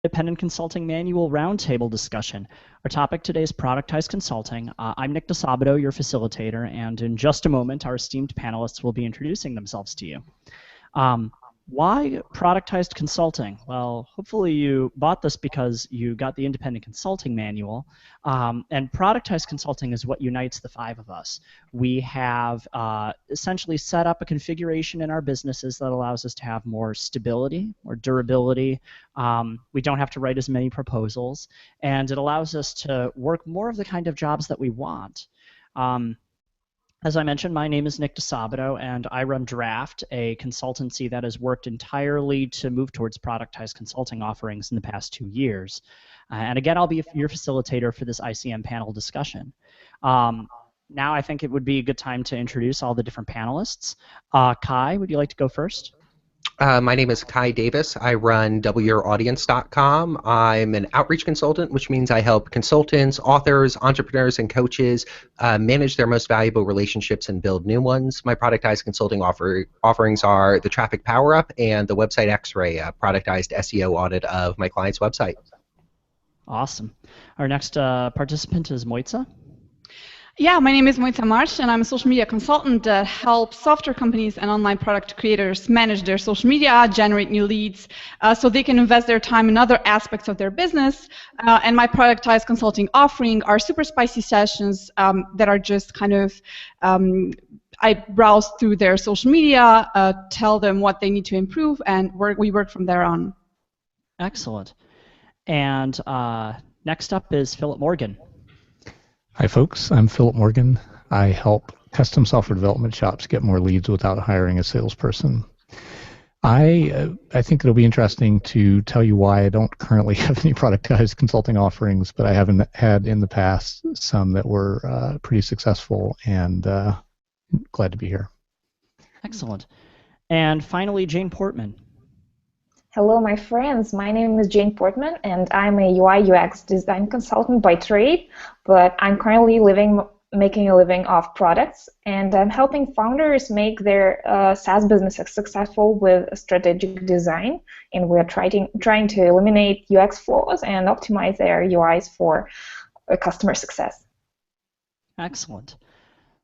Independent Consulting Manual Roundtable discussion. Our topic today is Productized Consulting. I'm Nick DeSabato, your facilitator, and in just a moment, our esteemed panelists will be introducing themselves to you. Um, why productized consulting? Well, hopefully you bought this because you got the independent consulting manual. And productized consulting is what unites the five of us. We have essentially set up a configuration in our businesses that allows us to have more stability, more durability. We don't have to write as many proposals, and it allows us to work more of the kind of jobs that we want. As I mentioned, my name is Nick DeSabato, and I run Draft, a consultancy that has worked entirely to move towards productized consulting offerings in the past 2 years. And again, I'll be your facilitator for this ICM panel discussion. Now I think it would be a good time to introduce all the different panelists. Kai, would you like to go first? My name is Kai Davis. I run WYourAudience.com. I'm an outreach consultant, which means I help consultants, authors, entrepreneurs, and coaches manage their most valuable relationships and build new ones. My productized consulting offerings are the Traffic Power Up and the Website X-Ray, a productized SEO audit of my client's website. Awesome. Our next participant is Moitza. Yeah, my name is Moitza Marsh, and I'm a social media consultant that helps software companies and online product creators manage their social media, generate new leads, so they can invest their time in other aspects of their business. And my productized consulting offering are super spicy sessions that are just kind of, I browse through their social media, tell them what they need to improve, and we work from there on. Excellent. And next up is Philip Morgan. Hi folks, I'm Philip Morgan. I help custom software development shops get more leads without hiring a salesperson. I think it'll be interesting to tell you why I don't currently have any productized consulting offerings, but I haven't had in the past some that were pretty successful, and glad to be here. Excellent. And finally, Jane Portman. Hello, my friends. My name is Jane Portman, and I'm a UI UX design consultant by trade, but I'm currently making a living off products, and I'm helping founders make their SaaS businesses successful with strategic design, and we're trying to eliminate UX flaws and optimize their UIs for customer success. Excellent.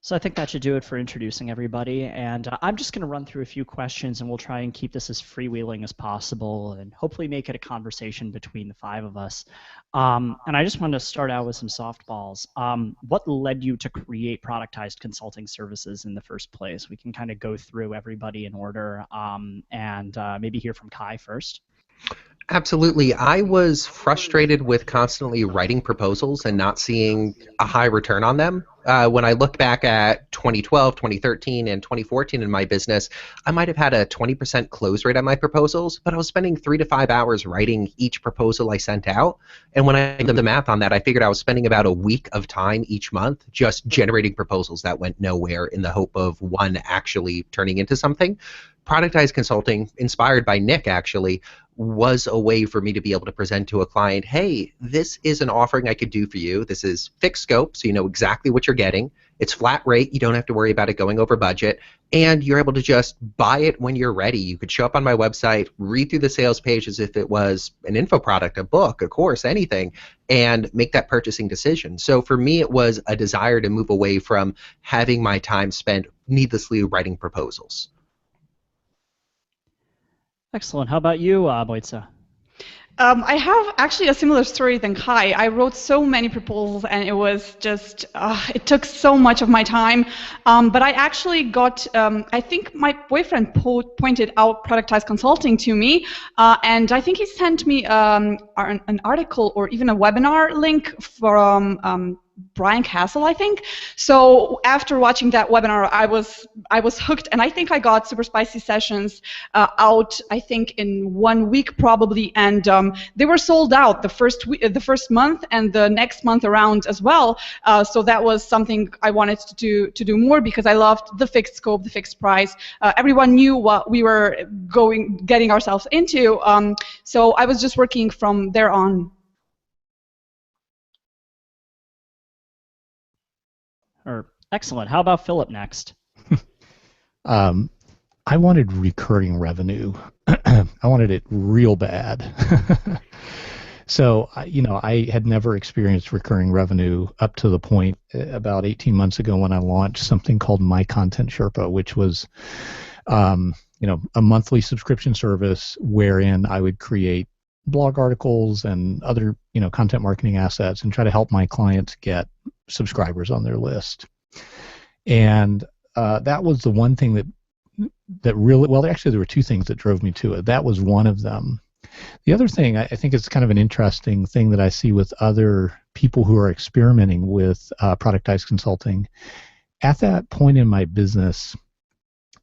So I think that should do it for introducing everybody, and I'm just going to run through a few questions, and we'll try and keep this as freewheeling as possible and hopefully make it a conversation between the five of us. And I just wanted to start out with some softballs. What led you to create productized consulting services in the first place? We can kind of go through everybody in order and maybe hear from Kai first. Absolutely. I was frustrated with constantly writing proposals and not seeing a high return on them. When I look back at 2012, 2013, and 2014 in my business, I might have had a 20% close rate on my proposals, but I was spending 3 to 5 hours writing each proposal I sent out. And when I did the math on that, I figured I was spending about a week of time each month just generating proposals that went nowhere in the hope of one actually turning into something. Productized consulting, inspired by Nick actually, was a way for me to be able to present to a client, hey, this is an offering I could do for you. This is fixed scope, so you know exactly what you're getting. It's flat rate. You don't have to worry about it going over budget. And you're able to just buy it when you're ready. You could show up on my website, read through the sales page as if it was an info product, a book, a course, anything, and make that purchasing decision. So for me, it was a desire to move away from having my time spent needlessly writing proposals. Excellent. How about you, Moitza? I have actually a similar story than Kai. I wrote so many proposals, and it was just, it took so much of my time. But I actually got, I think my boyfriend pointed out productized consulting to me, and I think he sent me an article or even a webinar link from Brian Castle, I think. So after watching that webinar, I was hooked, and I think I got super spicy sessions out, I think in 1 week probably, and they were sold out the first month and the next month around as well. So that was something I wanted to do more, because I loved the fixed scope, the fixed price. Everyone knew what we were getting ourselves into. So I was just working from there on. Excellent. How about Philip next? I wanted recurring revenue. I wanted it real bad. So, I had never experienced recurring revenue up to the point about 18 months ago when I launched something called My Content Sherpa, which was, a monthly subscription service wherein I would create blog articles and other, content marketing assets and try to help my clients get subscribers on their list. And that was the one thing that really, well, actually, there were two things that drove me to it. That was one of them. The other thing, I think it's kind of an interesting thing that I see with other people who are experimenting with productized consulting. At that point in my business,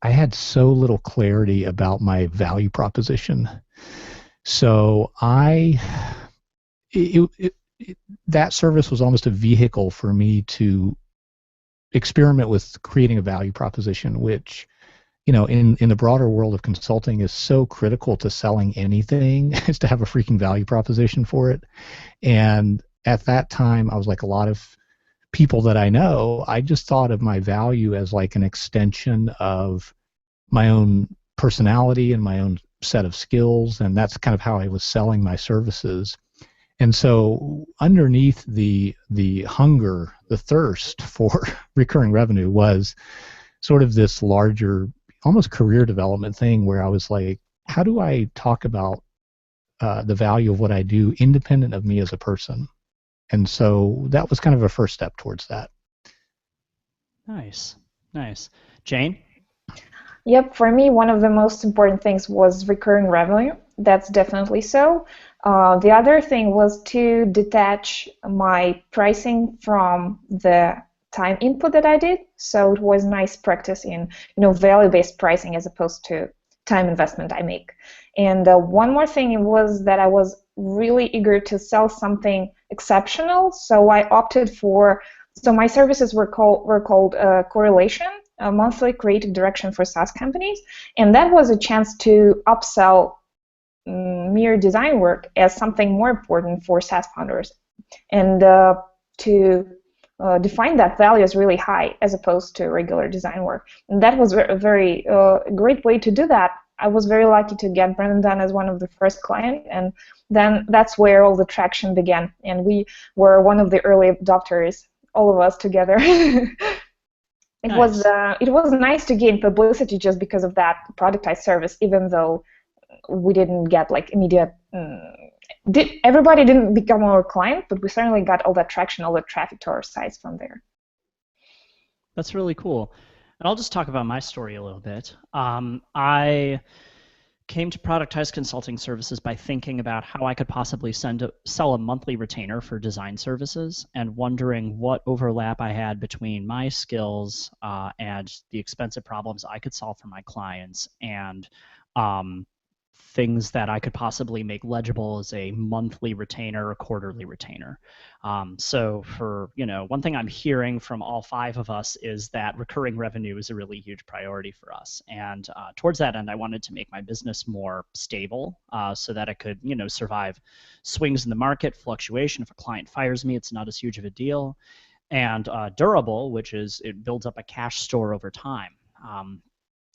I had so little clarity about my value proposition. So that service was almost a vehicle for me to experiment with creating a value proposition, which in the broader world of consulting is so critical to selling anything is to have a freaking value proposition for it. And at that time, I was like a lot of people that I know, I just thought of my value as like an extension of my own personality and my own set of skills. And that's kind of how I was selling my services. And so underneath the hunger, the thirst for recurring revenue was sort of this larger, almost career development thing where I was like, how do I talk about the value of what I do independent of me as a person? And so that was kind of a first step towards that. Nice. Jane? Yep, for me, one of the most important things was recurring revenue. That's definitely so. The other thing was to detach my pricing from the time input that I did. So it was nice practice in value-based pricing as opposed to time investment I make. And one more thing was that I was really eager to sell something exceptional. So I opted for, so my services were called Correlation, a monthly creative direction for SaaS companies. And that was a chance to upsell mere design work as something more important for SaaS founders. And to define that value as really high as opposed to regular design work. And that was a very great way to do that. I was very lucky to get Brendan Dunn as one of the first clients, and then that's where all the traction began. And we were one of the early adopters, all of us together. It was nice to gain publicity just because of that productized service, even though we didn't get like immediate. Everybody didn't become our client, but we certainly got all that traction, all the traffic to our sites from there. That's really cool. And I'll just talk about my story a little bit. I came to productized consulting services by thinking about how I could possibly sell a monthly retainer for design services and wondering what overlap I had between my skills and the expensive problems I could solve for my clients and things that I could possibly make legible as a monthly retainer or quarterly retainer. So for, one thing I'm hearing from all five of us is that recurring revenue is a really huge priority for us. And towards that end, I wanted to make my business more stable so that it could, survive swings in the market, fluctuation. If a client fires me, it's not as huge of a deal. And durable, which is it builds up a cash store over time.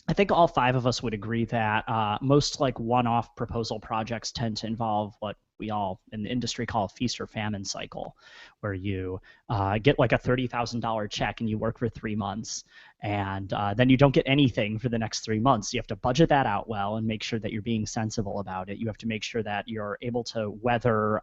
I think all five of us would agree that most like one-off proposal projects tend to involve what we all in the industry call a feast or famine cycle, where you get like a $30,000 check and you work for 3 months, and then you don't get anything for the next 3 months. You have to budget that out well and make sure that you're being sensible about it. You have to make sure that you're able to weather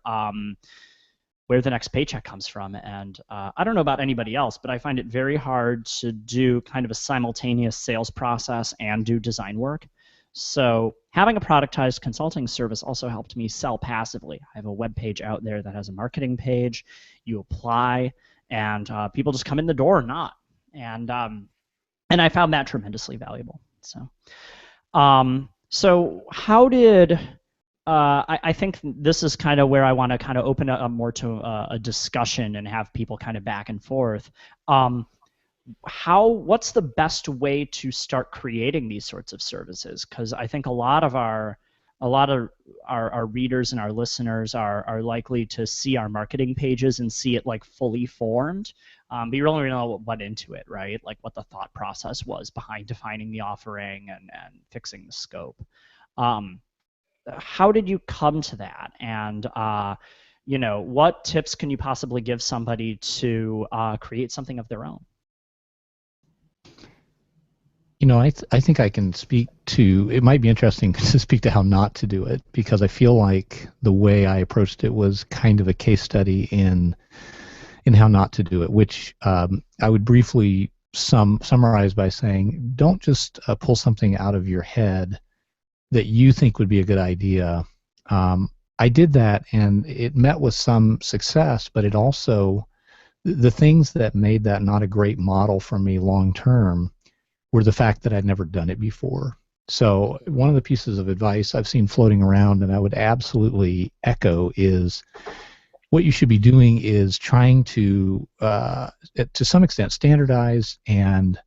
where the next paycheck comes from. And I don't know about anybody else, but I find it very hard to do kind of a simultaneous sales process and do design work. So having a productized consulting service also helped me sell passively. I have a web page out there that has a marketing page. You apply, and people just come in the door or not. And I found that tremendously valuable. So how did I think this is kind of where I want to kind of open up more to a discussion and have people kind of back and forth. What's the best way to start creating these sorts of services? Because I think a lot of our a lot of our readers and our listeners are likely to see our marketing pages and see it like fully formed, but you really don't know what went into it, right? Like what the thought process was behind defining the offering and fixing the scope. How did you come to that? And what tips can you possibly give somebody to create something of their own? I think I can speak to, it might be interesting to speak to how not to do it, because I feel like the way I approached it was kind of a case study in how not to do it, which I would briefly summarize by saying, don't just pull something out of your head that you think would be a good idea. I did that, and it met with some success, but it also, the things that made that not a great model for me long term were the fact that I'd never done it before. So one of the pieces of advice I've seen floating around, and I would absolutely echo, is what you should be doing is trying to some extent, standardize and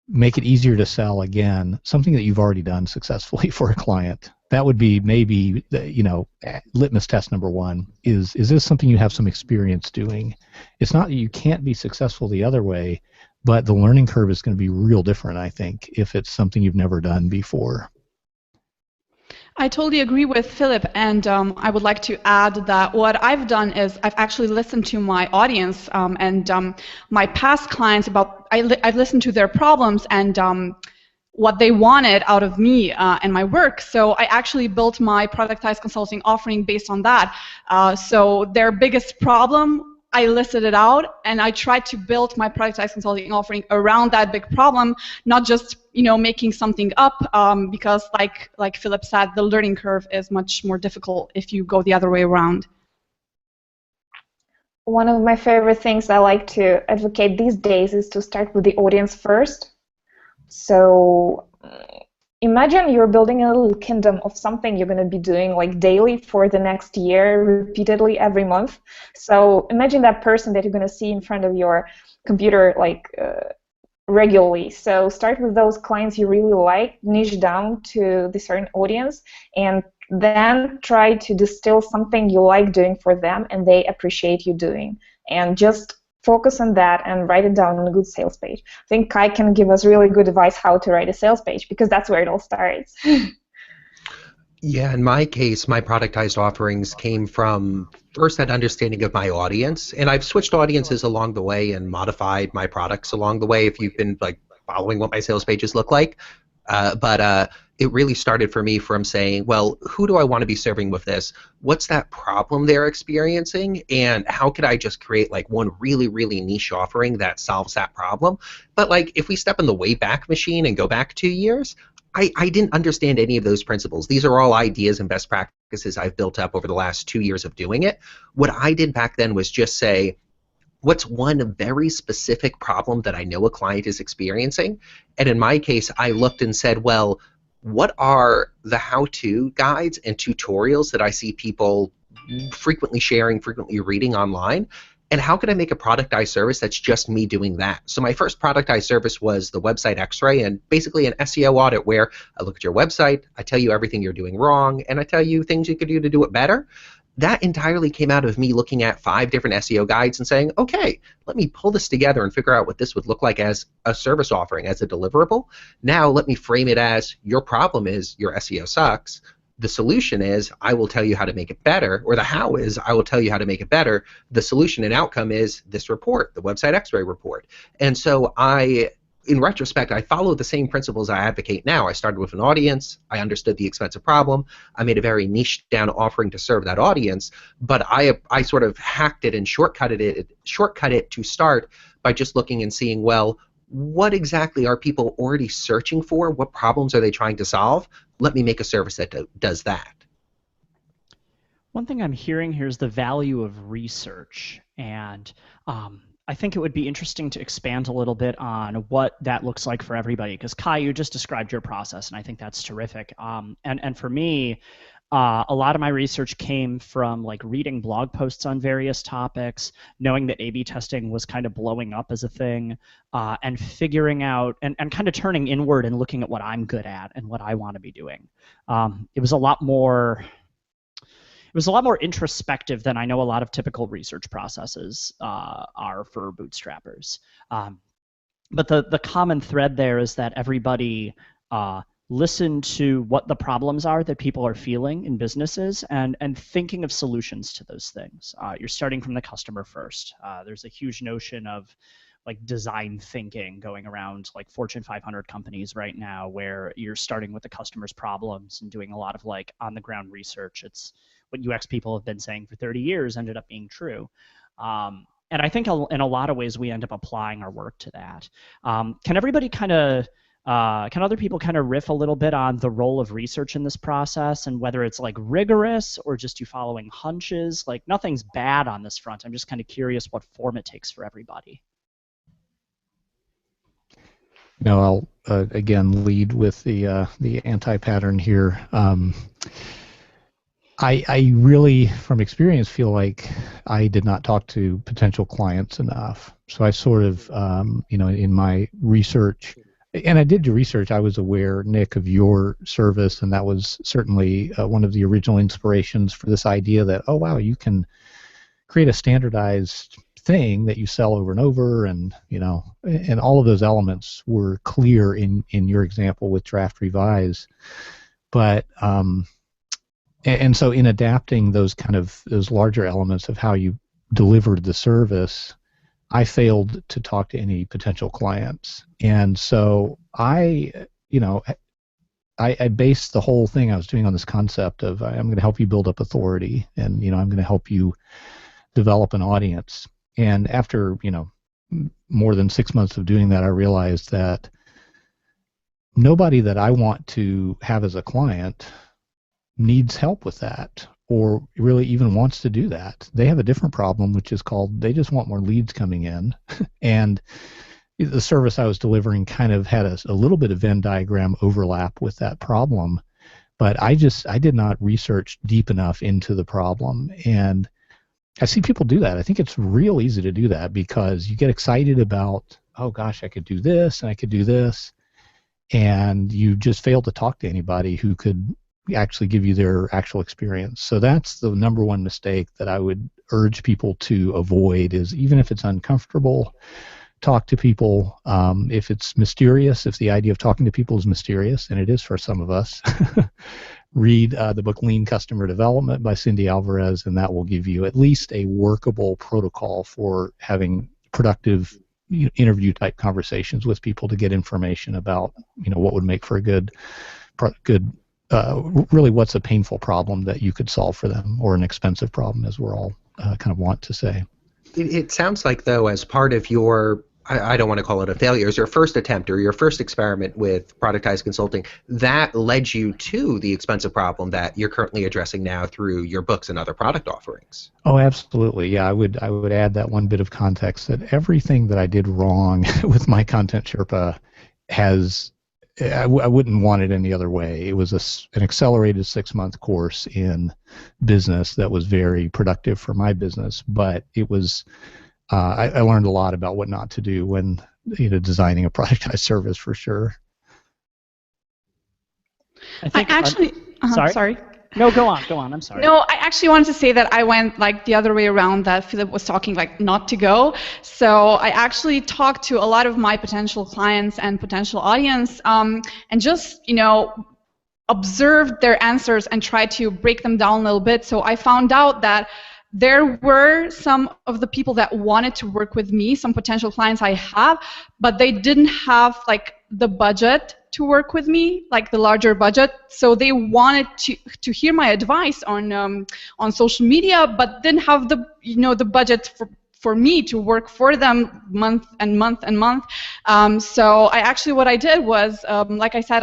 make it easier to sell again something that you've already done successfully for a client. That would be maybe litmus test number one. Is this something you have some experience doing? It's not that you can't be successful the other way, but the learning curve is going to be real different, I think, if it's something you've never done before. I totally agree with Philip, and I would like to add that what I've done is I've actually listened to my audience and my past clients I've listened to their problems and what they wanted out of me and my work. So I actually built my productized consulting offering based on that. So their biggest problem, I listed it out, and I tried to build my productized consulting offering around that big problem, not just making something up, because like Philip said, the learning curve is much more difficult if you go the other way around. One of my favorite things I like to advocate these days is to start with the audience first. So imagine you're building a little kingdom of something you're going to be doing like daily for the next year, repeatedly every month. So imagine that person that you're going to see in front of your computer regularly. So start with those clients you really like, niche down to the certain audience, and then try to distill something you like doing for them and they appreciate you doing. And just focus on that and write it down on a good sales page. I think Kai can give us really good advice how to write a sales page, because that's where it all starts. Yeah, in my case, my productized offerings came from first that understanding of my audience, and I've switched audiences along the way and modified my products along the way if you've been following what my sales pages look like. But it really started for me from saying, well, who do I want to be serving with this? What's that problem they're experiencing? And how could I just create one really, really niche offering that solves that problem? But if we step in the Wayback Machine and go back 2 years, I didn't understand any of those principles. These are all ideas and best practices I've built up over the last 2 years of doing it. What I did back then was just say, what's one very specific problem that I know a client is experiencing? And in my case, I looked and said, well, what are the how-to guides and tutorials that I see people frequently sharing, frequently reading online? And how can I make a productized service that's just me doing that? So my first productized service was the website X-ray, and basically an SEO audit where I look at your website, I tell you everything you're doing wrong, and I tell you things you could do to do it better. That entirely came out of me looking at 5 different SEO guides and saying, okay, let me pull this together and figure out what this would look like as a service offering, as a deliverable. Now let me frame it as, your problem is your SEO sucks. The solution is, I will tell you how to make it better, or the how is, I will tell you how to make it better. The solution and outcome is this report, the website X-ray report. And so in retrospect, I followed the same principles I advocate now. I started with an audience. I understood the expensive problem. I made a very niche down offering to serve that audience, but I sort of hacked it and shortcut it to start by just looking and seeing, well, what exactly are people already searching for? What problems are they trying to solve? Let me make a service that does that. One thing I'm hearing here is the value of research, and I think it would be interesting to expand a little bit on what that looks like for everybody, because Kai, you just described your process, and I think that's terrific. And for me, A lot of my research came from like reading blog posts on various topics, knowing that A/B testing was kind of blowing up as a thing, and figuring out and kind of turning inward and looking at what I'm good at and what I want to be doing. It was a lot more introspective than I know a lot of typical research processes are for bootstrappers. But the common thread there is that everybody listen to what the problems are that people are feeling in businesses and thinking of solutions to those things. You're starting from the customer first. There's a huge notion of like design thinking going around like Fortune 500 companies right now, where you're starting with the customer's problems and doing a lot of like on the ground research. It's what UX people have been saying for 30 years ended up being true. And I think in a lot of ways we end up applying our work to that. Can everybody kind of can other people kind of riff a little bit on the role of research in this process and whether it's like rigorous or just you following hunches? Like nothing's bad on this front. I'm just kind of curious what form it takes for everybody. I'll again lead with the anti-pattern here. I really, from experience, feel like I did not talk to potential clients enough. So I sort of, in my research, and I did do research, I was aware, Nick, of your service, and that was certainly one of the original inspirations for this idea that, oh, wow, you can create a standardized thing that you sell over and over, and, and all of those elements were clear in your example with Draft Revise. But, and so in adapting those larger elements of how you delivered the service, I failed to talk to any potential clients. And so I based the whole thing I was doing on this concept of I'm going to help you build up authority, and I'm going to help you develop an audience. And after more than 6 months of doing that, I realized that nobody that I want to have as a client needs help with that, or really even wants to do that. They have a different problem, which is called they just want more leads coming in. And the service I was delivering kind of had a little bit of Venn diagram overlap with that problem, but I did not research deep enough into the problem. And I see people do that. I think it's real easy to do that because you get excited about, oh gosh, I could do this and I could do this, and you just fail to talk to anybody who could actually give you their actual experience. So that's the number one mistake that I would urge people to avoid, is even if it's uncomfortable, talk to people. If it's mysterious, if the idea of talking to people is mysterious, and it is for some of us, read the book Lean Customer Development by Cindy Alvarez, and that will give you at least a workable protocol for having productive interview type conversations with people to get information about what would make for a good really what's a painful problem that you could solve for them, or an expensive problem, as we're all kind of want to say. It sounds like, though, as part of your, I don't want to call it a failure, as your first attempt or your first experiment with productized consulting, that led you to the expensive problem that you're currently addressing now through your books and other product offerings. Oh, absolutely. Yeah, I would add that one bit of context, that everything that I did wrong with my Content Sherpa has, I wouldn't want it any other way. It was an accelerated 6-month course in business that was very productive for my business, but it was I learned a lot about what not to do when designing a productized service, for sure. I actually sorry. No, go on. I'm sorry. No, I actually wanted to say that I went like the other way around, that Philip was talking like not to go. So I actually talked to a lot of my potential clients and potential audience, and just, observed their answers and tried to break them down a little bit. So I found out that there were some of the people that wanted to work with me, some potential clients I have, but they didn't have like the budget to work with me, like the larger budget. So they wanted to hear my advice on social media, but didn't have the the budget for me to work for them month and month and month. So what I did was, like I said,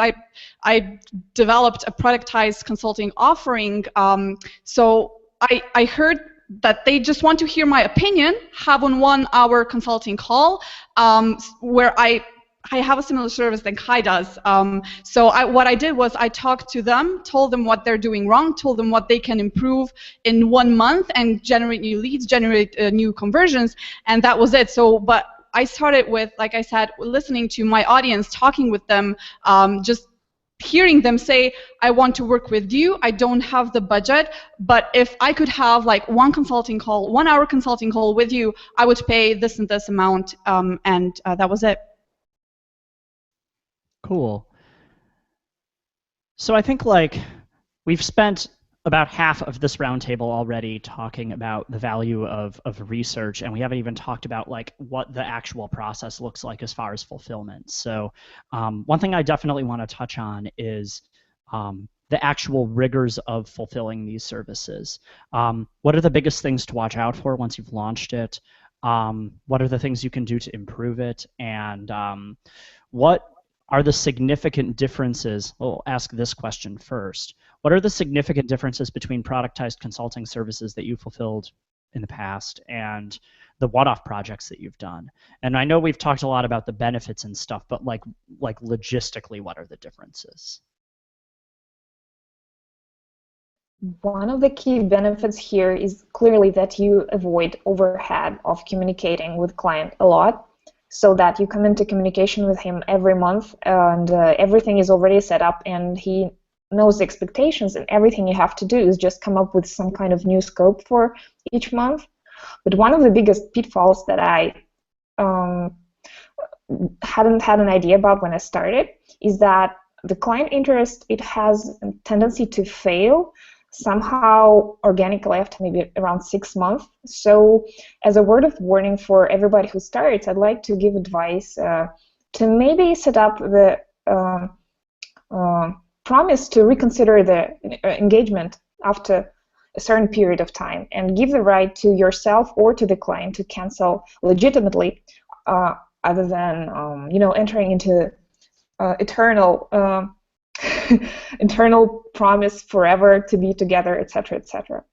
I developed a productized consulting offering. So I heard that they just want to hear my opinion, have a 1-hour consulting call, where I I have a similar service than Kai does. So what I did was I talked to them, told them what they're doing wrong, told them what they can improve in 1 month and generate new leads, generate new conversions, and that was it. So, but I started with, like I said, listening to my audience, talking with them, just hearing them say, I want to work with you, I don't have the budget, but if I could have like 1 hour consulting call with you, I would pay this and this amount, and that was it. Cool. So I think like we've spent about half of this roundtable already talking about the value of research, and we haven't even talked about like what the actual process looks like as far as fulfillment. So one thing I definitely want to touch on is the actual rigors of fulfilling these services. What are the biggest things to watch out for once you've launched it? What are the things you can do to improve it? And what are the significant differences? We'll ask this question first. What are the significant differences between productized consulting services that you fulfilled in the past and the one-off projects that you've done? And I know we've talked a lot about the benefits and stuff, but like logistically, what are the differences? One of the key benefits here is clearly that you avoid overhead of communicating with client a lot, so that you come into communication with him every month and everything is already set up and he knows the expectations, and everything you have to do is just come up with some kind of new scope for each month. But one of the biggest pitfalls that I hadn't had an idea about when I started is that the client interest, it has a tendency to fail somehow organically after maybe around 6 months. So as a word of warning for everybody who starts, I'd like to give advice to maybe set up the promise to reconsider the engagement after a certain period of time, and give the right to yourself or to the client to cancel legitimately, other than entering into eternal internal promise forever to be together, etc., etc.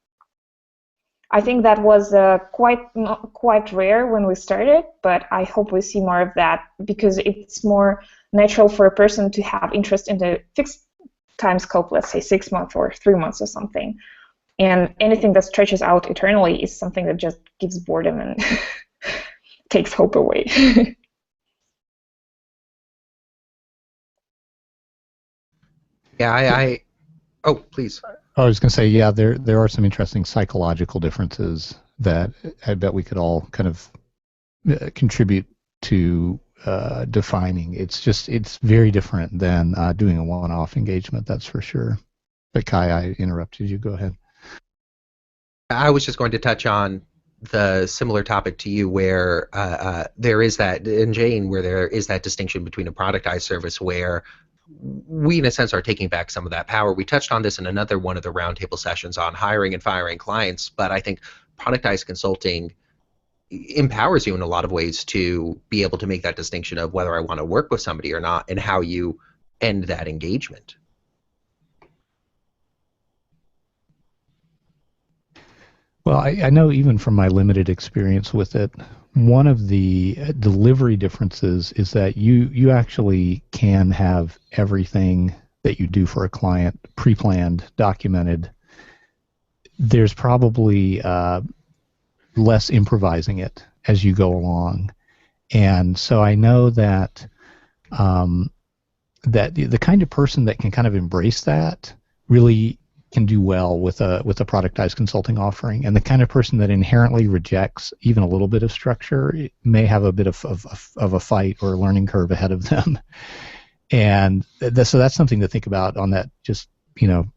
I think that was quite rare when we started, but I hope we see more of that, because it's more natural for a person to have interest in the fixed time scope, let's say 6 months or 3 months or something. And anything that stretches out eternally is something that just gives boredom and takes hope away. Yeah, oh, please. I was going to say, yeah, there are some interesting psychological differences that I bet we could all kind of contribute to defining. It's very different than doing a one-off engagement, that's for sure. But Kai, I interrupted you. Go ahead. I was just going to touch on the similar topic to you, where there is that, and Jane, where there is that distinction between a productized service where we, in a sense, are taking back some of that power. We touched on this in another one of the roundtable sessions on hiring and firing clients, but I think productized consulting empowers you in a lot of ways to be able to make that distinction of whether I want to work with somebody or not, and how you end that engagement. Well, I know even from my limited experience with it, one of the delivery differences is that you actually can have everything that you do for a client pre-planned, documented. There's probably less improvising it as you go along. And so I know that that the kind of person that can kind of embrace that really can do well with a productized consulting offering, and the kind of person that inherently rejects even a little bit of structure may have a bit of a fight or a learning curve ahead of them. And so that's something to think about on that just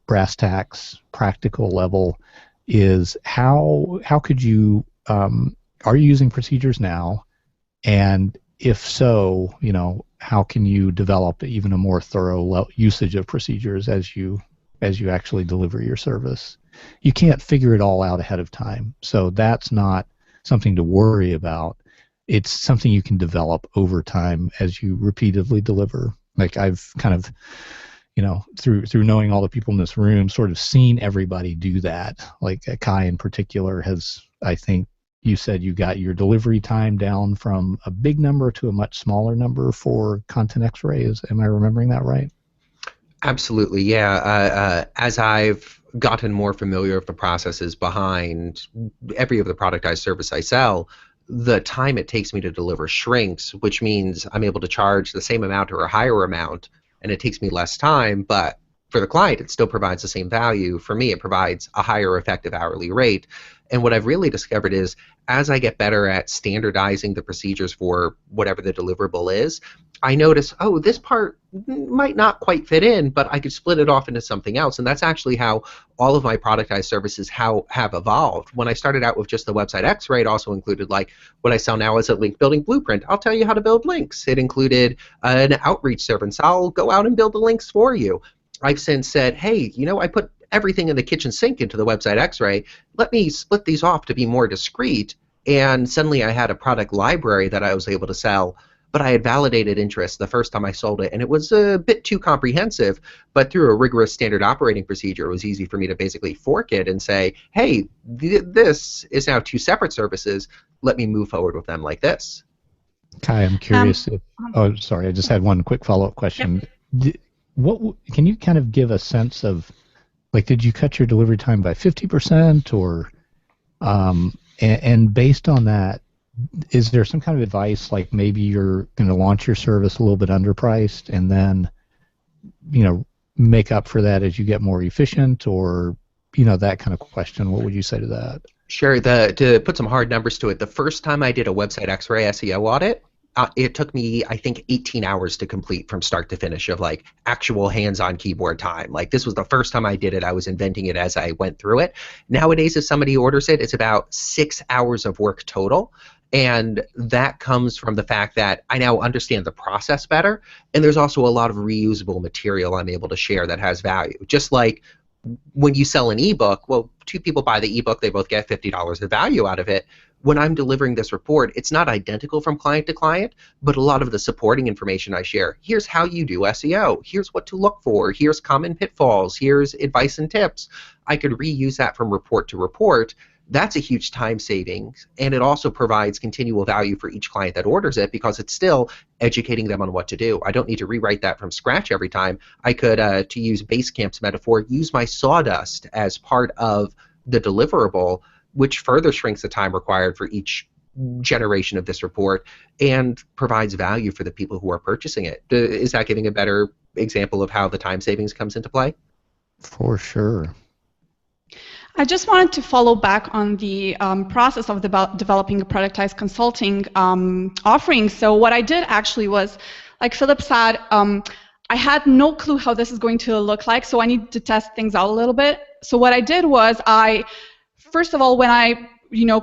brass tacks practical level, is how could you are you using procedures now, and if so, how can you develop even a more thorough usage of procedures as you actually deliver your service. You can't figure it all out ahead of time, so that's not something to worry about. It's something you can develop over time as you repeatedly deliver. Like I've kind of, through knowing all the people in this room, sort of seen everybody do that. Like Kai in particular has, I think, you said you got your delivery time down from a big number to a much smaller number for content X-rays. Am I remembering that right? Absolutely, yeah. As I've gotten more familiar with the processes behind every of the productized service I sell, the time it takes me to deliver shrinks, which means I'm able to charge the same amount or a higher amount, and it takes me less time, but for the client, it still provides the same value. For me, it provides a higher effective hourly rate. And what I've really discovered is as I get better at standardizing the procedures for whatever the deliverable is, I notice, oh, this part might not quite fit in, but I could split it off into something else. And that's actually how all of my productized services have evolved. When I started out with just the website X-ray, it also included like what I sell now as a link building blueprint. I'll tell you how to build links. It included an outreach service. I'll go out and build the links for you. I've since said, hey, you know, I put everything in the kitchen sink into the website X-ray. Let me split these off to be more discreet. And suddenly I had a product library that I was able to sell, but I had validated interest the first time I sold it, and it was a bit too comprehensive, but through a rigorous standard operating procedure, it was easy for me to basically fork it and say, hey, this is now two separate services. Let me move forward with them like this. Kai, I'm curious if, oh, sorry, I just had one quick follow-up question. Yep. Can you kind of give a sense of, like, did you cut your delivery time by 50% or, and based on that, is there some kind of advice, like maybe you're going to launch your service a little bit underpriced and then, you know, make up for that as you get more efficient, or, you know, that kind of question? What would you say to that? Sure. To put some hard numbers to it, the first time I did a website X-ray SEO audit, it took me, I think, 18 hours to complete from start to finish of like actual hands-on keyboard time. Like this was the first time I did it. I was inventing it as I went through it. Nowadays, if somebody orders it, it's about 6 hours of work total. And that comes from the fact that I now understand the process better. And there's also a lot of reusable material I'm able to share that has value. Just like when you sell an ebook, well, two people buy the ebook, they both get $50 of value out of it. When I'm delivering this report, it's not identical from client to client, but a lot of the supporting information I share. Here's how you do SEO. Here's what to look for. Here's common pitfalls. Here's advice and tips. I could reuse that from report to report. That's a huge time savings, and it also provides continual value for each client that orders it because it's still educating them on what to do. I don't need to rewrite that from scratch every time. I could, to use Basecamp's metaphor, use my sawdust as part of the deliverable, which further shrinks the time required for each generation of this report and provides value for the people who are purchasing it. Is that giving a better example of how the time savings comes into play? For sure. I just wanted to follow back on the process of developing a productized consulting offering. So what I did actually was, like Philip said, I had no clue how this is going to look like, so I needed to test things out a little bit. So what I did was first of all, when I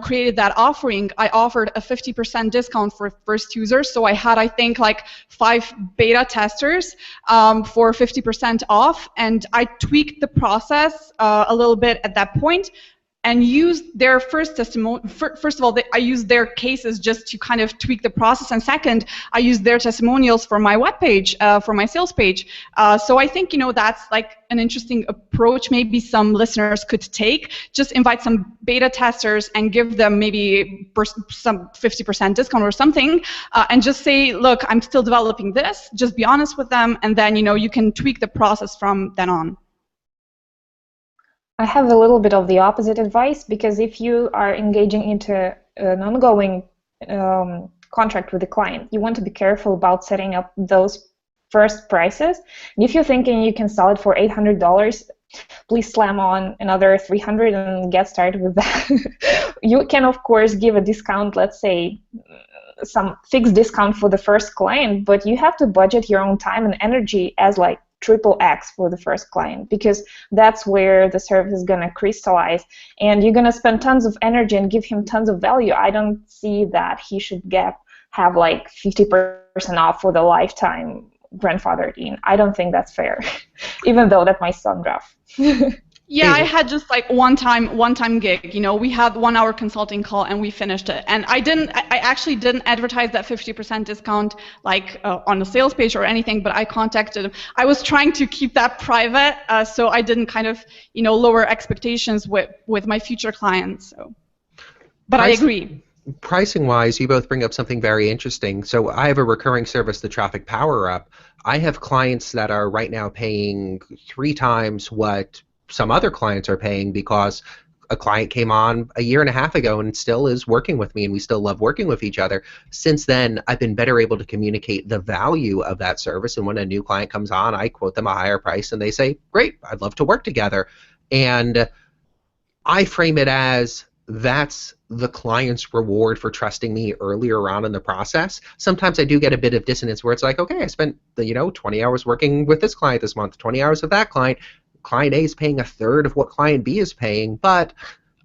created that offering, I offered a 50% discount for first users. So I had, I think, like 5 beta testers for 50% off, and I tweaked the process a little bit at that point and used their first testimonial. First of all, I used their cases just to kind of tweak the process, and second, I used their testimonials for my webpage, for my sales page. So I think that's like an interesting approach. Maybe some listeners could take. Just invite some beta testers and give them maybe some 50% discount or something, and just say, look, I'm still developing this. Just be honest with them, and then you can tweak the process from then on. I have a little bit of the opposite advice, because if you are engaging into an ongoing contract with the client, you want to be careful about setting up those first prices. And if you're thinking you can sell it for $800, please slam on another $300 and get started with that. You can, of course, give a discount, let's say some fixed discount for the first client, but you have to budget your own time and energy as like XXX for the first client, because that's where the service is going to crystallize, and you're going to spend tons of energy and give him tons of value. I don't see that he should have like 50% off for the lifetime grandfathered in. I don't think that's fair, even though that might sound rough. Yeah, I had just like one time gig. We had 1 hour consulting call and we finished it. And I actually didn't advertise that 50% discount like on the sales page or anything, but I contacted him. I was trying to keep that private, so I didn't kind of lower expectations with my future clients. So. But I agree. Pricing wise, you both bring up something very interesting. So I have a recurring service, the Traffic Power Up. I have clients that are right now paying 3 times what some other clients are paying because a client came on a year and a half ago and still is working with me, and we still love working with each other. Since then, I've been better able to communicate the value of that service, and when a new client comes on, I quote them a higher price and they say, great, I'd love to work together. And I frame it as that's the client's reward for trusting me earlier on in the process. Sometimes I do get a bit of dissonance where it's like, okay, I spent 20 hours working with this client this month, 20 hours with that client. Client A is paying a third of what client B is paying, but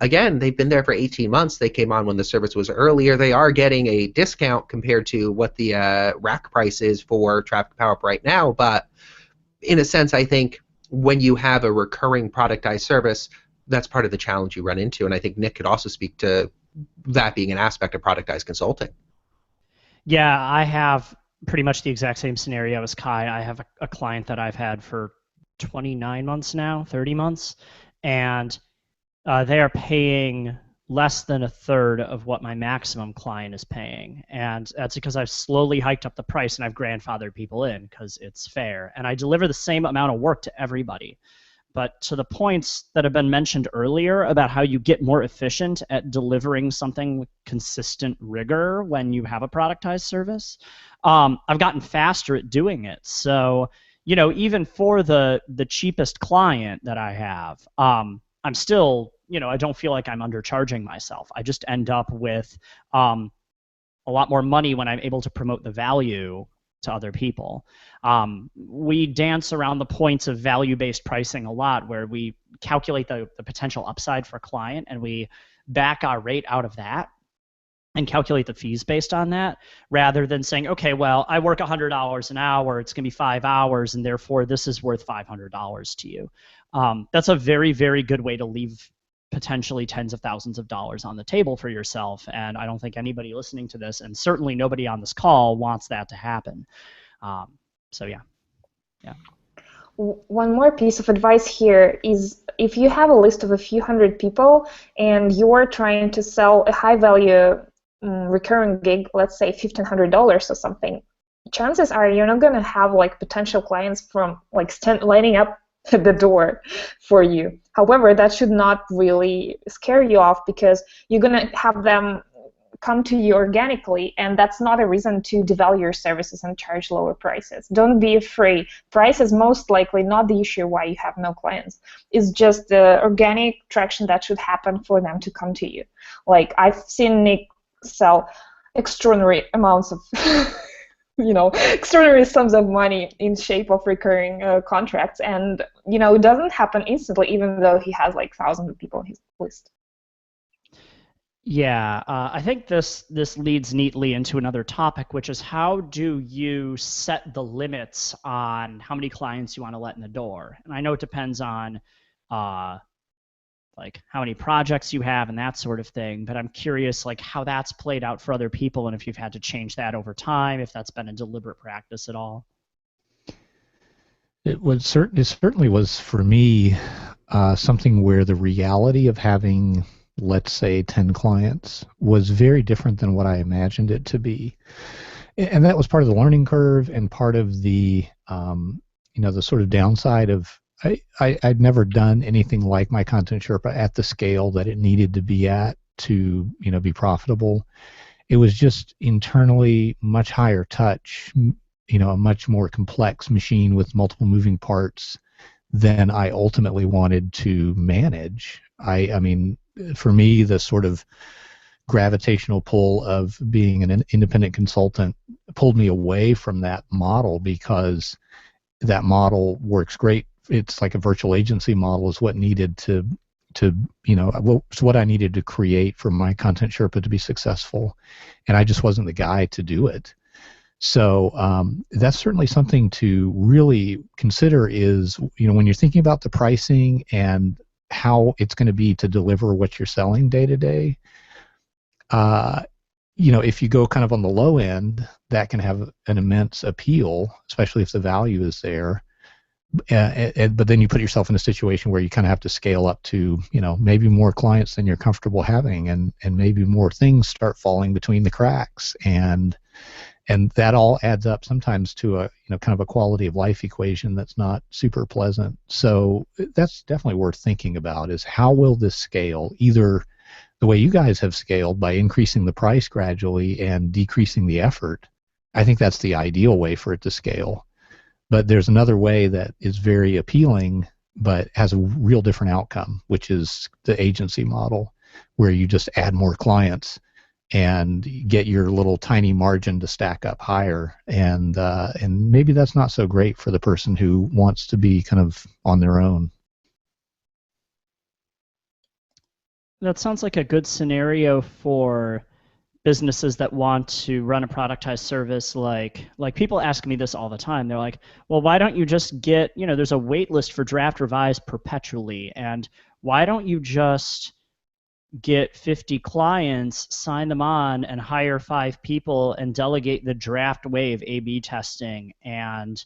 again, they've been there for 18 months. They came on when the service was earlier. They are getting a discount compared to what the rack price is for Traffic Power Up right now. But in a sense, I think when you have a recurring productized service, that's part of the challenge you run into. And I think Nick could also speak to that being an aspect of productized consulting. Yeah, I have pretty much the exact same scenario as Kai. I have a client that I've had for 29 months now, 30 months, and they are paying less than a third of what my maximum client is paying. And that's because I've slowly hiked up the price and I've grandfathered people in because it's fair. And I deliver the same amount of work to everybody. But to the points that have been mentioned earlier about how you get more efficient at delivering something with consistent rigor when you have a productized service, I've gotten faster at doing it. So, even for the cheapest client that I have, I'm still, I don't feel like I'm undercharging myself. I just end up with a lot more money when I'm able to promote the value to other people. We dance around the points of value-based pricing a lot, where we calculate the potential upside for a client and we back our rate out of that and calculate the fees based on that, rather than saying, okay, well, I work $100 an hour, it's going to be 5 hours, and therefore this is worth $500 to you. That's a very, very good way to leave potentially tens of thousands of dollars on the table for yourself, and I don't think anybody listening to this, and certainly nobody on this call, wants that to happen. So yeah. One more piece of advice here is, if you have a list of a few hundred people and you're trying to sell a high-value recurring gig, let's say $1,500 or something, chances are you're not going to have potential clients from lining up at the door for you. However, that should not really scare you off, because you're going to have them come to you organically, and that's not a reason to devalue your services and charge lower prices. Don't be afraid. Price is most likely not the issue why you have no clients. It's just the organic traction that should happen for them to come to you. I've seen Nick sell extraordinary amounts of extraordinary sums of money in shape of recurring contracts, and it doesn't happen instantly, even though he has thousands of people on his list. Yeah, I think this leads neatly into another topic, which is, how do you set the limits on how many clients you want to let in the door? And I know it depends on how many projects you have and that sort of thing, but I'm curious how that's played out for other people, and if you've had to change that over time, if that's been a deliberate practice at all. It certainly was for me something where the reality of having, let's say, 10 clients was very different than what I imagined it to be. And that was part of the learning curve, and part of the the sort of downside of I'd never done anything like my Content Sherpa at the scale that it needed to be at to be profitable. It was just internally much higher touch, a much more complex machine with multiple moving parts than I ultimately wanted to manage. I mean, for me, the sort of gravitational pull of being an independent consultant pulled me away from that model, because that model works great. It's like a virtual agency model is what needed to what I needed to create for my Content Sherpa to be successful, and I just wasn't the guy to do it. So that's certainly something to really consider, is when you're thinking about the pricing and how it's going to be to deliver what you're selling day to day. If you go kind of on the low end, that can have an immense appeal, especially if the value is there. but then you put yourself in a situation where you kind of have to scale up to, maybe more clients than you're comfortable having, and maybe more things start falling between the cracks, and that all adds up sometimes to a kind of a quality of life equation that's not super pleasant. So that's definitely worth thinking about, is how will this scale, either the way you guys have scaled by increasing the price gradually and decreasing the effort. I think that's the ideal way for it to scale. But there's another way that is very appealing but has a real different outcome, which is the agency model, where you just add more clients and get your little tiny margin to stack up higher. And maybe that's not so great for the person who wants to be kind of on their own. That sounds like a good scenario for businesses that want to run a productized service. Like people ask me this all the time. They're like, well, why don't you just get, there's a wait list for draft revise perpetually, and why don't you just get 50 clients, sign them on, and hire 5 people and delegate the draft wave A/B testing and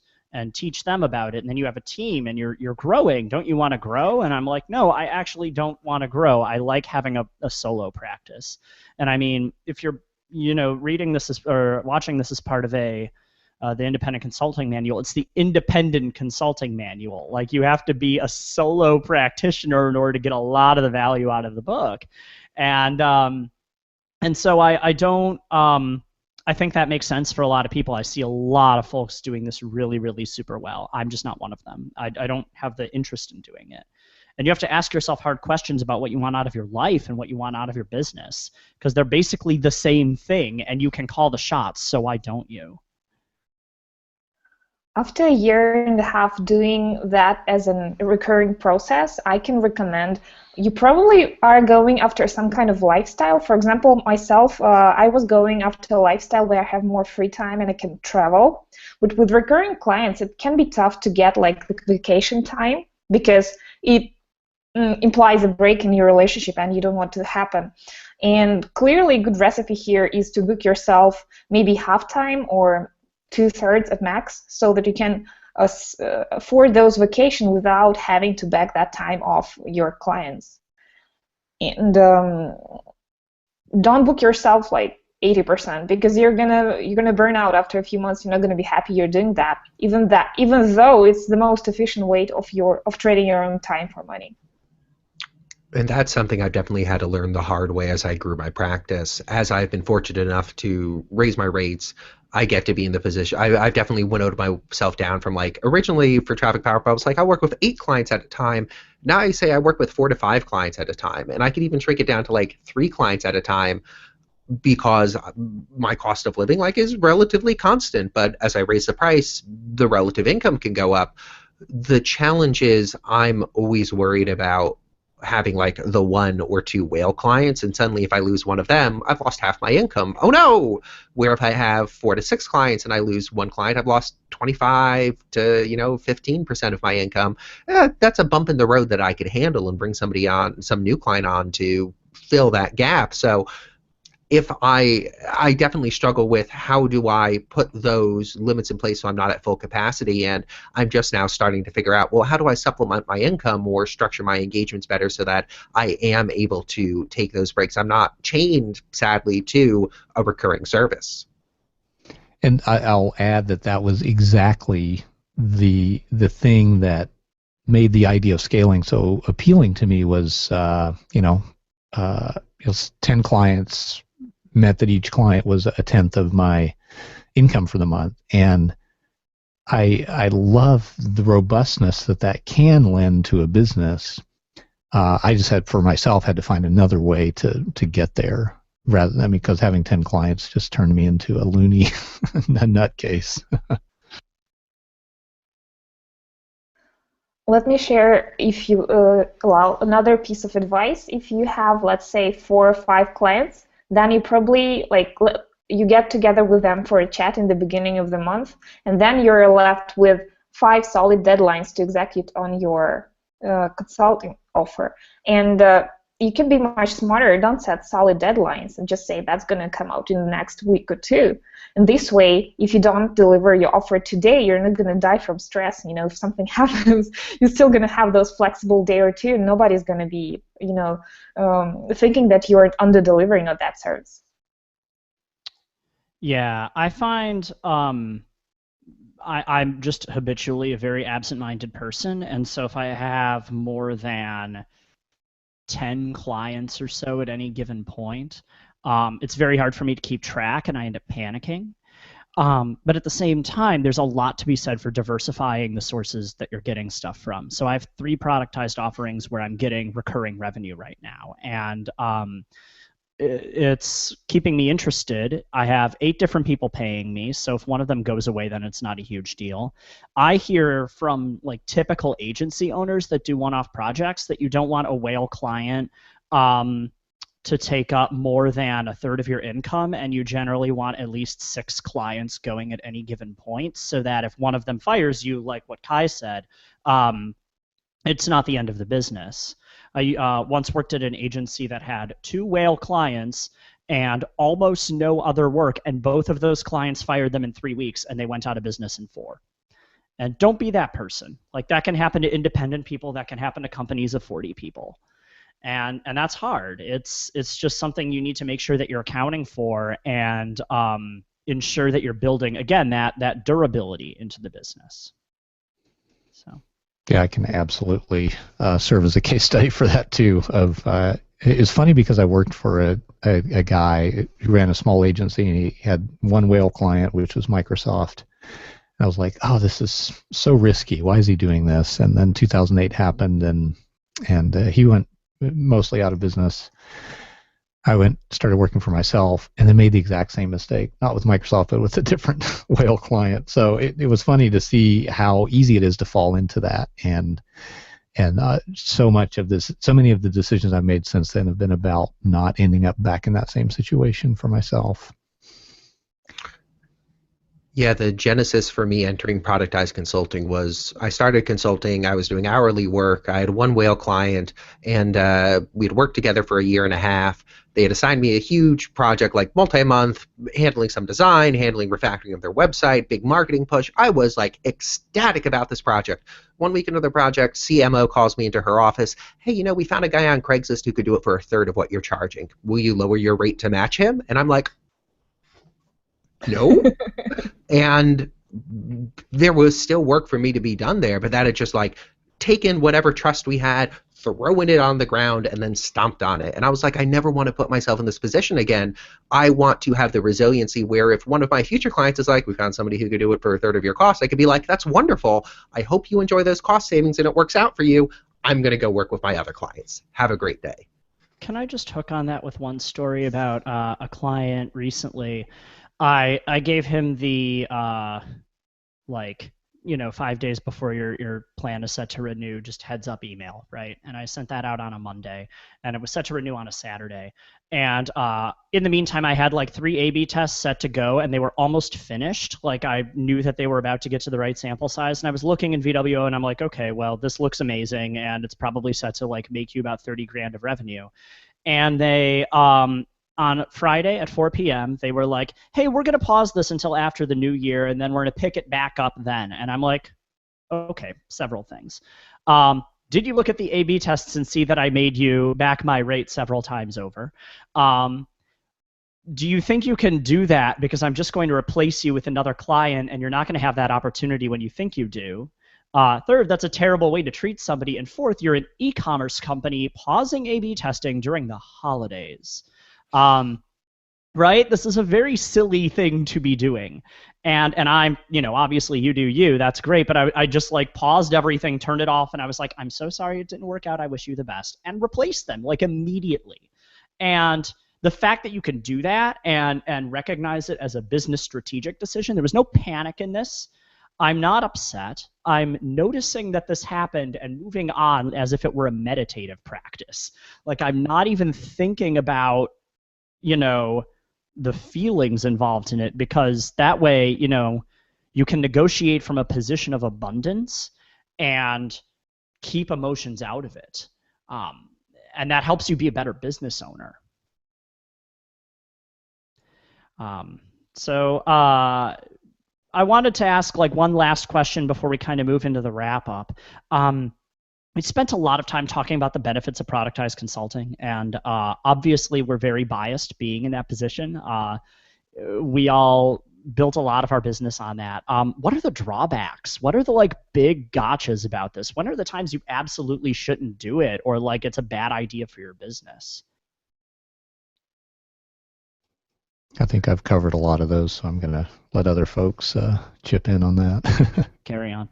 teach them about it, and then you have a team and you're growing. Don't you want to grow? And I'm like, no, I actually don't want to grow. I like having a solo practice. And I mean, if you're reading this or watching this as part of the independent consulting manual, it's the independent consulting manual. Like, you have to be a solo practitioner in order to get a lot of the value out of the book. And so I don't I think that makes sense for a lot of people. I see a lot of folks doing this really, really super well. I'm just not one of them. I don't have the interest in doing it. And you have to ask yourself hard questions about what you want out of your life and what you want out of your business, because they're basically the same thing, and you can call the shots, so why don't you? After a year and a half doing that as a recurring process, I can recommend you probably are going after some kind of lifestyle. For example, myself, I was going after a lifestyle where I have more free time and I can travel. But with recurring clients, it can be tough to get like the vacation time, because it implies a break in your relationship and you don't want it to happen. And clearly a good recipe here is to book yourself maybe half-time or 2/3 at max, so that you can afford those vacations without having to back that time off your clients. And don't book yourself like 80%, because you're gonna burn out after a few months. You're not gonna be happy you're doing that, even though it's the most efficient way of trading your own time for money. And that's something I've definitely had to learn the hard way as I grew my practice. As I've been fortunate enough to raise my rates, I get to be in the position. I've definitely winnowed myself down from, like, originally for Traffic Power Pro, I was like, I work with 8 clients at a time. Now I say I work with 4 to 5 clients at a time. And I could even shrink it down to like 3 clients at a time, because my cost of living is relatively constant. But as I raise the price, the relative income can go up. The challenge is I'm always worried about having like the 1 or 2 whale clients, and suddenly if I lose one of them, I've lost half my income. Oh no! Where if I have 4 to 6 clients and I lose 1 client, I've lost 25 to 15% of my income. That's a bump in the road that I could handle and bring some new client on to fill that gap. So if I definitely struggle with how do I put those limits in place so I'm not at full capacity, and I'm just now starting to figure out, well, how do I supplement my income or structure my engagements better so that I am able to take those breaks? I'm not chained, sadly, to a recurring service. And I'll add that was exactly the thing that made the idea of scaling so appealing to me. Was 10 clients meant that each client was 1/10 of my income for the month, and I love the robustness that can lend to a business. I just had to find another way to get there, rather than, because having 10 clients just turned me into a loony a nutcase. Let me share, if you allow, another piece of advice. If you have, let's say, 4 or 5 clients, then you probably you get together with them for a chat in the beginning of the month, and then you're left with 5 solid deadlines to execute on your consulting offer. And you can be much smarter. Don't set solid deadlines and just say that's going to come out in the next week or two. And this way, if you don't deliver your offer today, you're not going to die from stress. If something happens, you're still going to have those flexible day or two. And nobody's going to be, thinking that you're under delivering on that service. Yeah, I find I'm just habitually a very absent-minded person, and so if I have more than 10 clients or so at any given point, it's very hard for me to keep track, and I end up panicking. But at the same time, there's a lot to be said for diversifying the sources that you're getting stuff from. So I have 3 productized offerings where I'm getting recurring revenue right now, and it's keeping me interested. I have 8 different people paying me, so if one of them goes away, then it's not a huge deal. I hear from like typical agency owners that do one-off projects that you don't want a whale client to take up more than a third of your income, and you generally want at least 6 clients going at any given point, so that if one of them fires you, like what Kai said, it's not the end of the business. I once worked at an agency that had 2 whale clients and almost no other work, and both of those clients fired them in 3 weeks, and they went out of business in 4. And don't be that person. Like, that can happen to independent people. That can happen to companies of 40 people. And that's hard. It's just something you need to make sure that you're accounting for and ensure that you're building, again, that durability into the business. So. Yeah, I can absolutely serve as a case study for that too. It's funny because I worked for a guy who ran a small agency, and he had one whale client, which was Microsoft. And I was like, oh, this is so risky. Why is he doing this? And then 2008 happened, and he went mostly out of business. I started working for myself, and then made the exact same mistake, not with Microsoft, but with a different whale client. So it was funny to see how easy it is to fall into that, and so many of the decisions I've made since then have been about not ending up back in that same situation for myself. Yeah, the genesis for me entering productized consulting was I started consulting. I was doing hourly work. I had one whale client, and we had worked together for a year and a half. They had assigned me a huge project, like multi-month, handling some design, handling refactoring of their website, big marketing push. I was like ecstatic about this project. 1 week into the project, CMO calls me into her office. Hey, we found a guy on Craigslist who could do it for a third of what you're charging. Will you lower your rate to match him? And I'm like, no. And there was still work for me to be done there, but that had just like taken whatever trust we had, throwing it on the ground, and then stomped on it. And I was like, I never want to put myself in this position again. I want to have the resiliency where if one of my future clients is like, we found somebody who could do it for a third of your cost, I could be like, that's wonderful. I hope you enjoy those cost savings and it works out for you. I'm going to go work with my other clients. Have a great day. Can I just hook on that with one story about a client recently? I gave him the 5 days before your plan is set to renew, just heads up email, right? And I sent that out on a Monday, and it was set to renew on a Saturday. And in the meantime, I had like 3 A/B tests set to go, and they were almost finished. Like, I knew that they were about to get to the right sample size, and I was looking in VWO, and I'm like, okay, well, this looks amazing, and it's probably set to like make you about 30 grand of revenue. And they on Friday at 4 p.m., they were like, hey, we're going to pause this until after the new year, and then we're going to pick it back up then. And I'm like, okay, several things. Did you look at the A/B tests and see that I made you back my rate several times over? Do you think you can do that because I'm just going to replace you with another client, and you're not going to have that opportunity when you think you do? Third, that's a terrible way to treat somebody. And fourth, you're an e-commerce company pausing A/B testing during the holidays. Right? This is a very silly thing to be doing. And I'm, obviously you do you, that's great, but I just like paused everything, turned it off, and I was like, I'm so sorry it didn't work out, I wish you the best, and replaced them like immediately. And the fact that you can do that and recognize it as a business strategic decision, there was no panic in this. I'm not upset. I'm noticing that this happened and moving on as if it were a meditative practice. Like, I'm not even thinking about the feelings involved in it, because that way, you can negotiate from a position of abundance and keep emotions out of it. and that helps you be a better business owner. So I wanted to ask like one last question before we kind of move into the wrap up. We spent a lot of time talking about the benefits of productized consulting, and obviously we're very biased being in that position. We all built a lot of our business on that. What are the drawbacks? What are the like big gotchas about this? When are the times you absolutely shouldn't do it, or like it's a bad idea for your business? I think I've covered a lot of those, so I'm going to let other folks chip in on that. Carry on.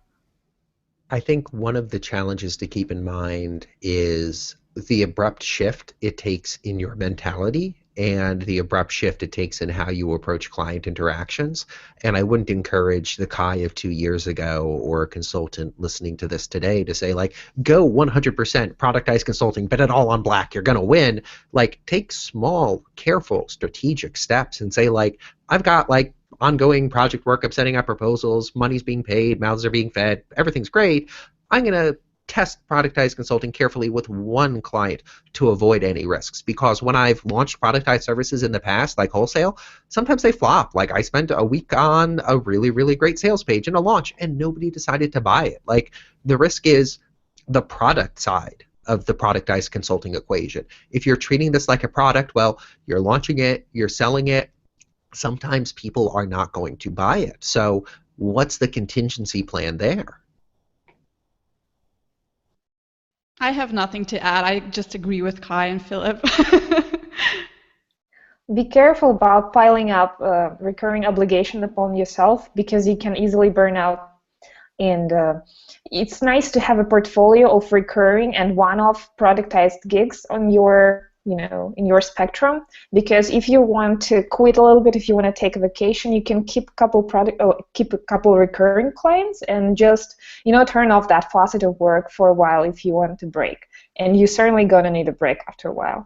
I think one of the challenges to keep in mind is the abrupt shift it takes in your mentality and the abrupt shift it takes in how you approach client interactions. And I wouldn't encourage the Kai of 2 years ago or a consultant listening to this today to say, like, go 100% productized consulting, bet it all on black, you're going to win. Like, take small, careful, strategic steps and say, like, I've got, like, ongoing project work, I'm setting up proposals, money's being paid, mouths are being fed, everything's great. I'm going to test productized consulting carefully with one client to avoid any risks. Because when I've launched productized services in the past, like wholesale, sometimes they flop. Like I spent a week on a really, really great sales page and a launch and nobody decided to buy it. Like the risk is the product side of the productized consulting equation. If you're treating this like a product, well, you're launching it, you're selling it, sometimes people are not going to buy it. So what's the contingency plan there? I have nothing to add. I just agree with Kai and Philip. Be careful about piling up recurring obligation upon yourself, because you can easily burn out. And it's nice to have a portfolio of recurring and one-off productized gigs on your, in your spectrum. Because if you want to quit a little bit, if you want to take a vacation, you can keep a couple recurring clients and just, turn off that faucet of work for a while if you want to break. And you're certainly gonna need a break after a while.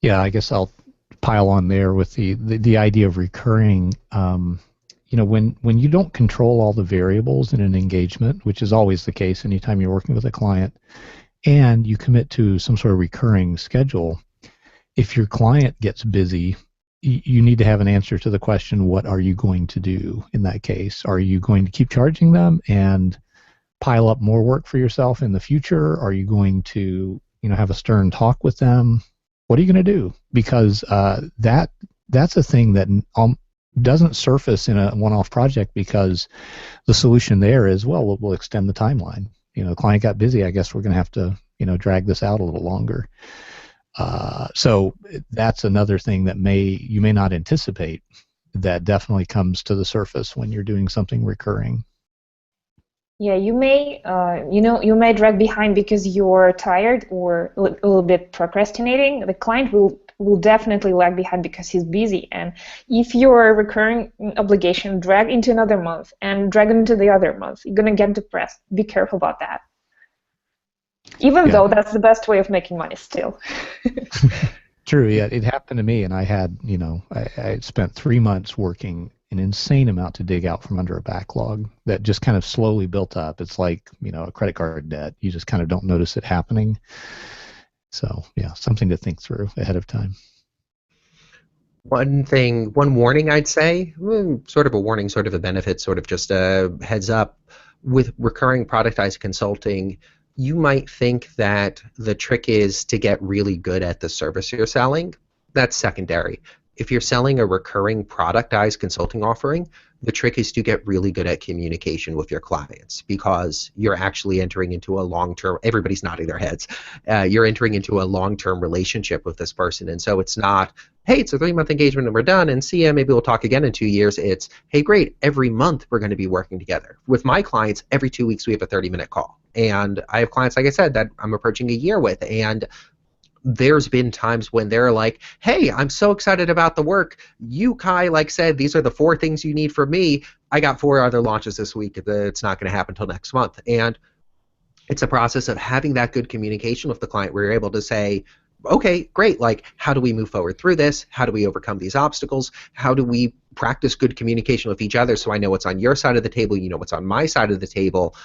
Yeah, I guess I'll pile on there with the idea of recurring. When you don't control all the variables in an engagement, which is always the case anytime you're working with a client, and you commit to some sort of recurring schedule, if your client gets busy, you need to have an answer to the question, what are you going to do in that case? Are you going to keep charging them and pile up more work for yourself in the future? Are you going to have a stern talk with them? What are you going to do? Because that's a thing that doesn't surface in a one-off project, because the solution there is, well, we'll extend the timeline. The client got busy, I guess we're going to have to drag this out a little longer. So that's another thing that you may not anticipate, that definitely comes to the surface when you're doing something recurring. Yeah, you may, you may drag behind because you're tired or a little bit procrastinating. The client will definitely lag behind because he's busy. And if your recurring obligation drag into another month and drag into the other month, you're going to get depressed. Be careful about that. Even though that's the best way of making money still. True, yeah, it happened to me, and I had, I spent 3 months working an insane amount to dig out from under a backlog that just kind of slowly built up. It's like, a credit card debt. You just kind of don't notice it happening. So, yeah, something to think through ahead of time. One warning I'd say, sort of a warning, sort of a benefit, sort of just a heads up, with recurring productized consulting, you might think that the trick is to get really good at the service you're selling. That's secondary. If you're selling a recurring productized consulting offering, the trick is to get really good at communication with your clients, because you're actually entering into a long-term, everybody's nodding their heads, you're entering into a long-term relationship with this person. And so it's not, hey, it's a 3-month engagement and we're done, and see ya, maybe we'll talk again in 2 years. It's, hey, great, every month we're going to be working together. With my clients, every 2 weeks we have a 30-minute call. And I have clients, like I said, that I'm approaching a year with, and there's been times when they're like, hey, I'm so excited about the work. You, Kai, said, these are the 4 things you need from me. I got 4 other launches this week. It's not going to happen until next month. And it's a process of having that good communication with the client where you're able to say, okay, great, how do we move forward through this? How do we overcome these obstacles? How do we practice good communication with each other so I know what's on your side of the table, you know what's on my side of the table?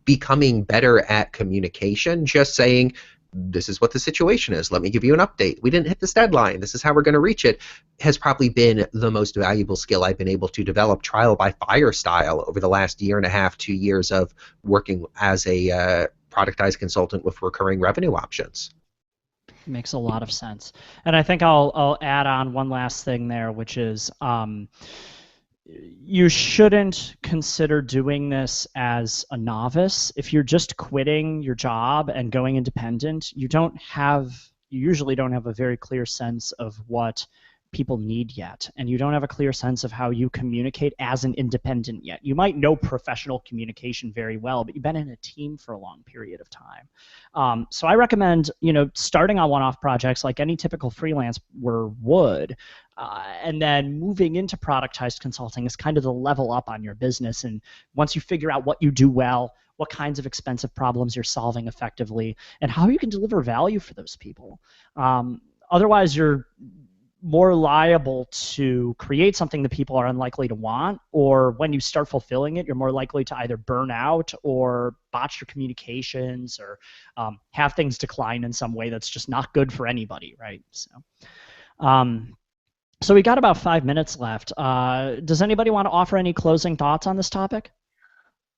Becoming better at communication, just saying, this is what the situation is. Let me give you an update. We didn't hit this deadline. This is how we're going to reach it, has probably been the most valuable skill I've been able to develop trial by fire style over the last year and a half, 2 years of working as a productized consultant with recurring revenue options. Makes a lot of sense. And I think I'll add on one last thing there, which is you shouldn't consider doing this as a novice. If you're just quitting your job and going independent, you usually don't have a very clear sense of what people need yet, and you don't have a clear sense of how you communicate as an independent yet. You might know professional communication very well, but you've been in a team for a long period of time. So I recommend, starting on one-off projects like any typical freelancer would, and then moving into productized consulting is kind of the level up on your business. And once you figure out what you do well, what kinds of expensive problems you're solving effectively, and how you can deliver value for those people. Otherwise, you're more liable to create something that people are unlikely to want, or when you start fulfilling it, you're more likely to either burn out or botch your communications or have things decline in some way that's just not good for anybody, right? So we got about 5 minutes left. Does anybody want to offer any closing thoughts on this topic?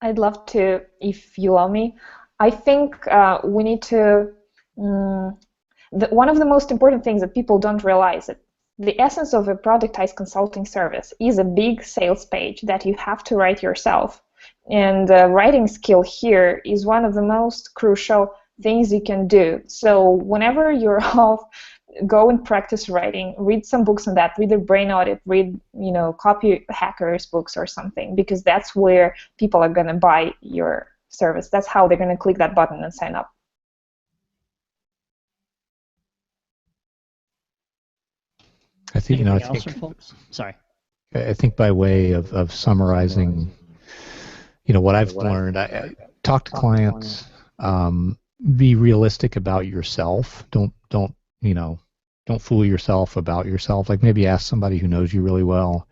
I'd love to, if you allow me. I think we need to, one of the most important things that people don't realize is the essence of a productized consulting service is a big sales page that you have to write yourself. And the writing skill here is one of the most crucial things you can do. So whenever you're off, go and practice writing, read some books on that, read a brain audit, read, copy hackers books or something, because that's where people are going to buy your service. That's how they're going to click that button and sign up. I think, Sorry. I think by way of summarizing, what I've learned, I talk to clients, be realistic about yourself. Don't fool yourself about yourself. Like maybe ask somebody who knows you really well,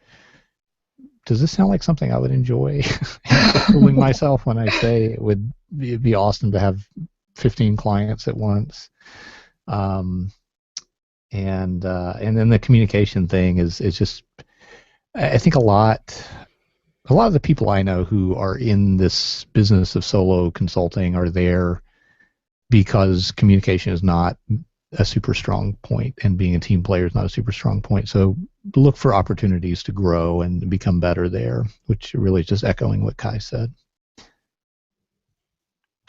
does this sound like something I would enjoy? Fooling myself when I say it'd be awesome to have 15 clients at once. And then the communication thing is just, I think a lot of the people I know who are in this business of solo consulting are there because communication is not a super strong point, and being a team player is not a super strong point. So look for opportunities to grow and become better there, which really is just echoing what Kai said.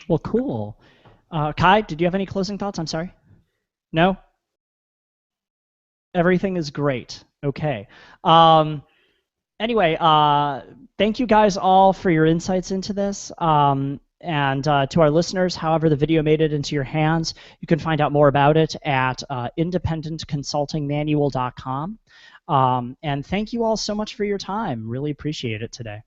Well, cool. Kai, did you have any closing thoughts? I'm sorry. No? Everything is great. Okay. Anyway, thank you guys all for your insights into this. And to our listeners, however the video made it into your hands, you can find out more about it at independentconsultingmanual.com. And thank you all so much for your time. Really appreciate it today.